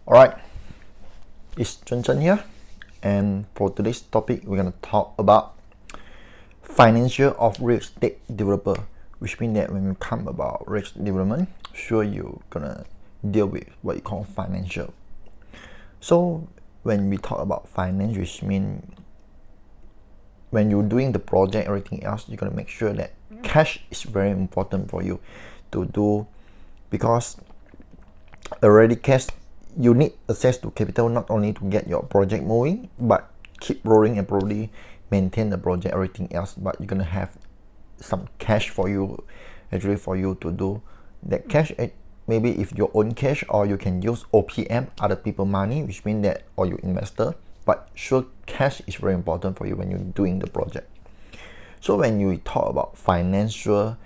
Alright, it's Chen here, and for today's topic, we're gonna talk about financial of real estate developer, which means that when you come about real estate development, sure you're gonna deal with what you call financial. So when we talk about finance, which means when you're doing the project, everything else, you're gonna make sure that cash is very important for you to do, because already cash, you need access to capital not only to get your project moving, but keep rolling and probably maintain the project, everything else. But you're gonna have some cash for you, actually, for you to do that cash. Maybe if your own cash, or you can use OPM, other people money, which means that, or you investor. But sure, cash is very important for you when you're doing the project. So when you talk about financial,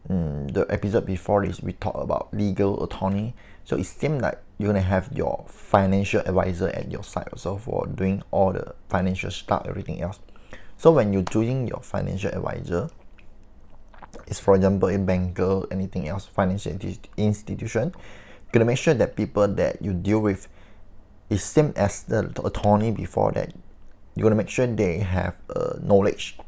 the episode before this, we talked about legal attorney. So it seems like you're gonna have your financial advisor at your side also for doing all the financial stuff, everything else. So when you're choosing your financial advisor, it's for example a banker, anything else, financial institution, you're gonna make sure that people that you deal with is same as the attorney before that. You're gonna make sure they have knowledge.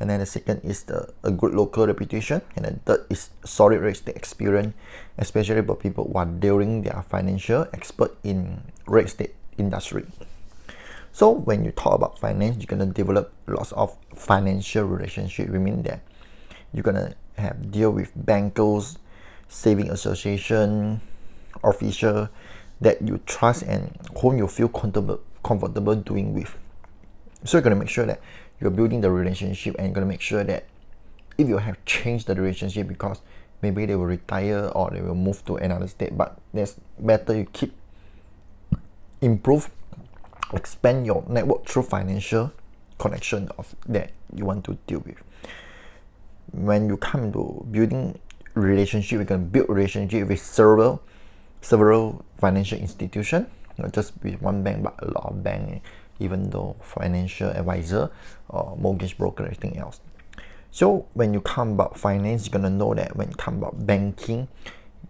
And then the second is a good local reputation, and then third is solid real estate experience, especially for people who are dealing, they are financial expert in real estate industry. So when you talk about finance, you're gonna develop lots of financial relationship. We mean that you're gonna have deal with bankers, saving association, official that you trust and whom you feel comfortable doing with. So you're gonna make sure that you're building the relationship, and you're gonna make sure that if you have changed the relationship because maybe they will retire or they will move to another state, but that's better you keep improve, expand your network through financial connection of that you want to deal with. When you come to building relationship, you're gonna build relationship with several financial institutions, not just with one bank but a lot of banks, even though financial advisor or mortgage broker, everything else. So when you come about finance, you're gonna know that when you come about banking,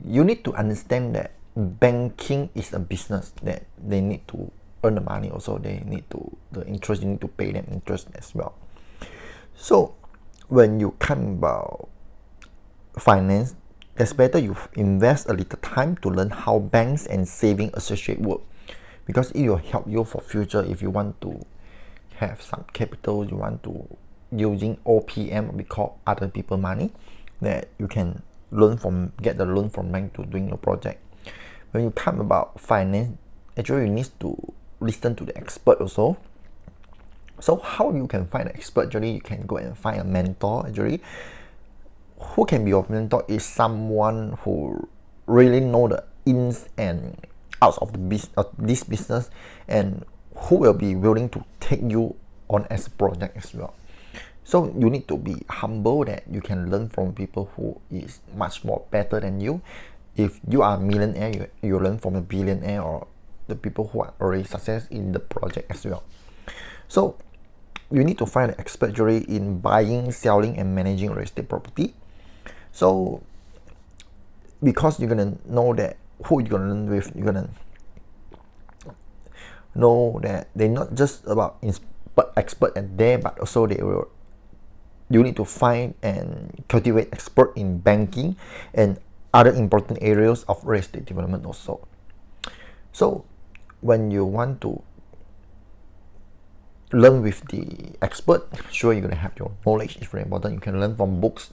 you need to understand that banking is a business that they need to earn the money. Also, they need to the interest, you need to pay them interest as well. So when you come about finance, it's better you invest a little time to learn how banks and saving associate work, because it will help you for future. If you want to have some capital, you want to using OPM, we call other people money, that you can get the loan from bank to doing your project. When you come about finance, actually you need to listen to the expert also. So how you can find an expert? Actually, you can go and find a mentor. Actually, who can be your mentor is someone who really know the ins and outs of this business, and who will be willing to take you on as a project as well. So you need to be humble that you can learn from people who is much more better than you. If you are a millionaire, you learn from a billionaire or the people who are already success in the project as well. So you need to find an expert in buying, selling, and managing real estate property. So because you're gonna know that who you're gonna learn with, you're gonna know that they're not just about expert at there, but also you need to find and cultivate expert in banking and other important areas of real estate development also. So when you want to learn with the expert, sure, you're gonna have your knowledge. It's very important. You can learn from books,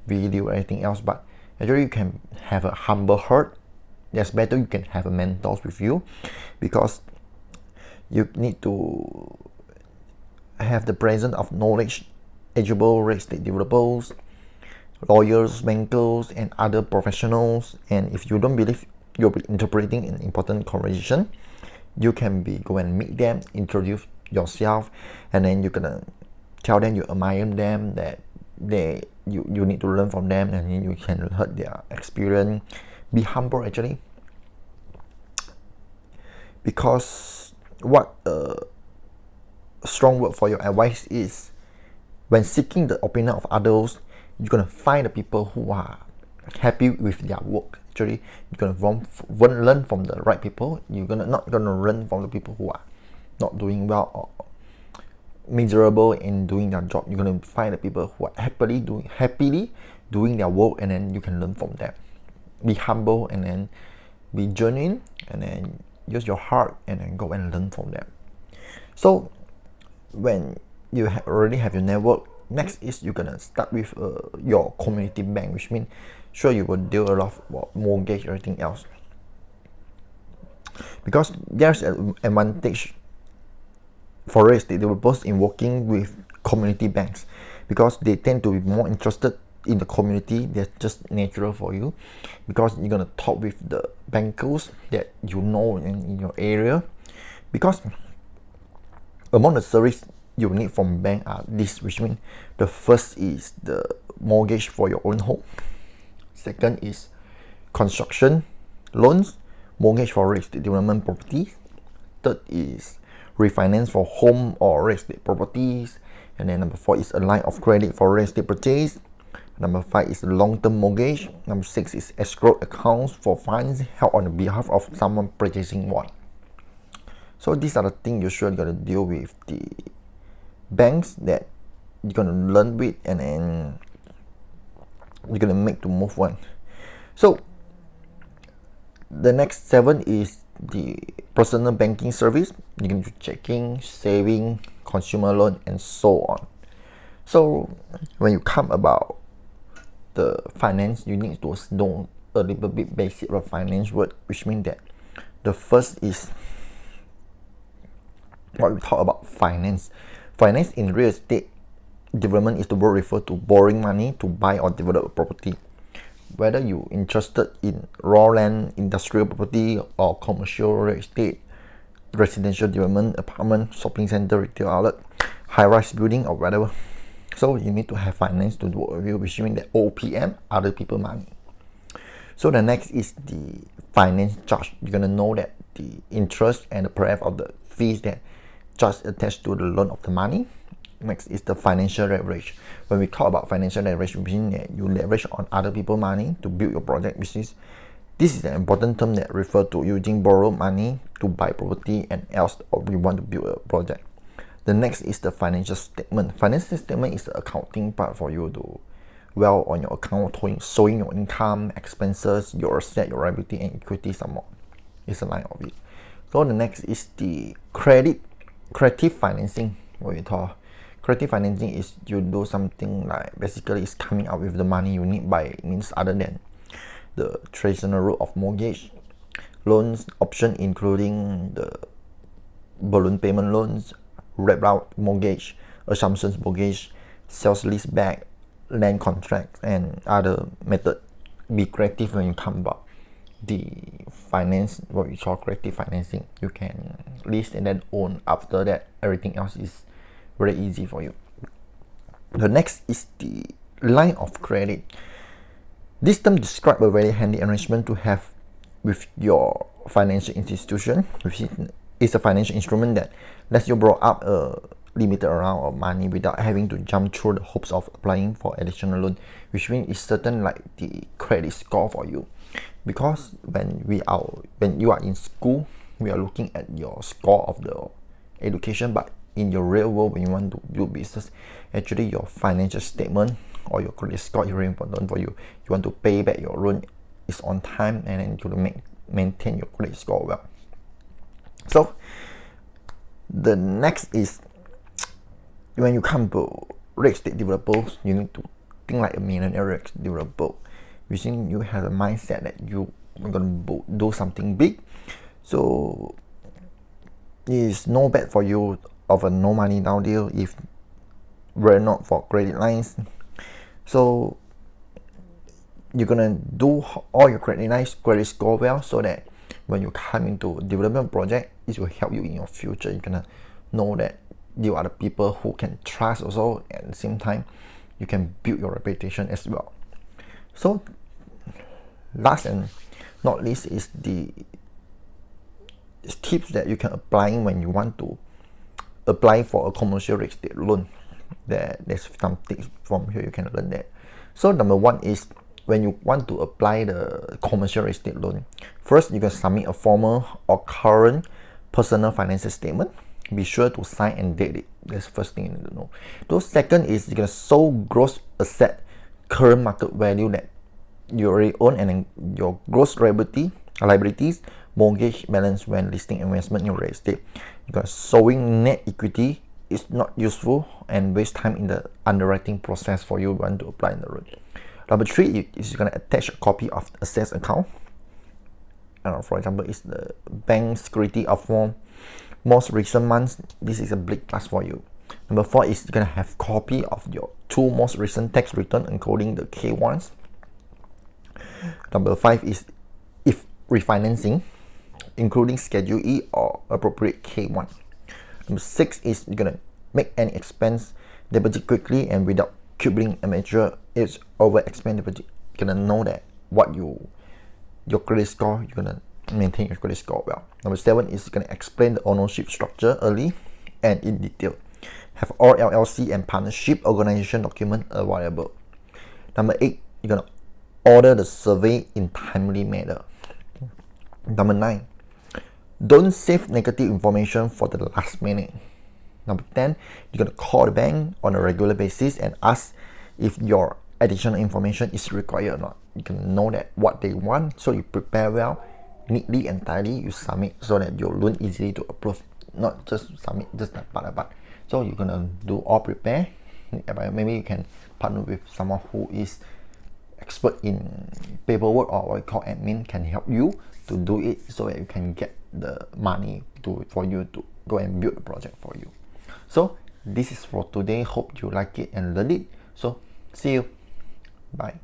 video, anything else, but actually you can have a humble heart. That's better. You can have a mentors with you, because you need to have the presence of knowledge, eligible real estate developers, lawyers, bankers, and other professionals. And if you don't believe you'll be interpreting an important conversation, you can go and meet them, introduce yourself, and then you're gonna tell them you admire them, that you need to learn from them, and then you can hear their experience. Be humble, actually, because what strong word for your advice is, when seeking the opinion of others, you're gonna find the people who are happy with their work. Actually, you're gonna learn from the right people. You're not gonna learn from the people who are not doing well or miserable in doing their job. You're gonna find the people who are happily doing their work, and then you can learn from them. Be humble, and then be genuine, and then use your heart, and then go and learn from them. So when you already have your network, next is you're gonna start with your community bank, which means sure you will deal a lot of mortgage, everything else, because there's an advantage for real estate developers in working with community banks, because they tend to be more interested in the community. That's just natural for you, because you're gonna talk with the bankers that you know in your area. Because among the service you need from bank are this, which means the first is the mortgage for your own home, second is construction loans, mortgage for real estate development properties, third is refinance for home or real estate properties, and then number 4 is a line of credit for real estate purchase, number 5 is long-term mortgage, number 6 is escrow accounts for funds held on behalf of someone purchasing one. So these are the things you're sure gonna deal with the banks that you're gonna learn with, and then you're gonna make to move on. So the next 7 is the personal banking service. You can do checking, saving, consumer loan, and so on. So when you come about the finance, you need to know a little bit basic of finance word, which means that the first is what we talk about finance. Finance in real estate development is the word referred to borrowing money to buy or develop a property. Whether you're interested in raw land, industrial property, or commercial real estate, residential development, apartment, shopping center, retail outlet, high-rise building, or whatever. So you need to have finance to do a review, which means that OPM, other people money. So the next is the finance charge. You're gonna know that the interest and the price of the fees that just attached to the loan of the money. Next is the financial leverage. When we talk about financial leverage, we mean that you leverage on other people's money to build your project. This is an important term that refers to using borrowed money to buy property and else, or we want to build a project. The next is the financial statement. Financial statement is the accounting part for you to well on your account, showing your income, expenses, your asset, your liability, and equity some more. It's a line of it. So the next is the creative financing. What we talk creative financing is you do something like basically it's coming out with the money you need by means other than the traditional route of mortgage loans option, including the balloon payment loans, wrap mortgage, assumptions mortgage, sales leaseback, land contracts, and other method. Be creative when you come about the finance, what we call creative financing. You can lease and then own. After that, everything else is very easy for you. The next is the line of credit. This term describes a very handy arrangement to have with your financial institution, which is a financial instrument that lets you borrow up a limited amount of money without having to jump through the hopes of applying for additional loan, which means it's certain like the credit score for you. Because when you are in school, we are looking at your score of the education, but in your real world, when you want to do business, actually your financial statement or your credit score is very important for you. You want to pay back your loan is on time, and then to maintain your credit score well. So the next is when you come to real estate developers, you need to think like a millionaire real estate developer, which means you have a mindset that you are going to do something big. So it's no bad for you of a no money down deal if we're not for credit lines. So you're gonna do all your credit lines, credit score well, so that when you come into development project, it will help you in your future. You're gonna know that you are the people who can trust also, at the same time you can build your reputation as well. So last and not least is the tips that you can apply when you want to apply for a commercial real estate loan. There's some tips from here you can learn that. So number 1 is when you want to apply the commercial real estate loan, first you can submit a formal or current personal financial statement. Be sure to sign and date it. That's the first thing you need to know. The second is you're gonna show gross asset current market value that you already own, and then your gross liabilities, mortgage balance when listing investment in real estate. Because showing net equity is not useful and waste time in the underwriting process for you want to apply in the loan. Number three is you're gonna attach a copy of assets account. For example, it's the bank security of most recent months. This is a big plus for you. Number four is you're gonna have copy of your 2 most recent tax return, including the K1s. Number five is if refinancing, including Schedule E or appropriate K1. Number six is you're gonna make any expense deposit quickly and without cubiting amateur is over expand deposit. You're gonna know that your credit score, you're gonna maintain your credit score well. Number seven is you're gonna explain the ownership structure early and in detail. Have all LLC and partnership organization document available. Number eight, you're gonna order the survey in timely manner. Number nine, don't save negative information for the last minute. Number 10, you're gonna call the bank on a regular basis and ask if your additional information is required or not. You can know that what they want, so you prepare well, neatly and tidy. You submit so that your loan easily to approve, not just submit just like but. So you're gonna do all prepare. Maybe you can partner with someone who is expert in paperwork or what you call admin, can help you to do it so that you can get the money for you to go and build the project for you. So this is for today. Hope you like it and learn it. So see you. Bye.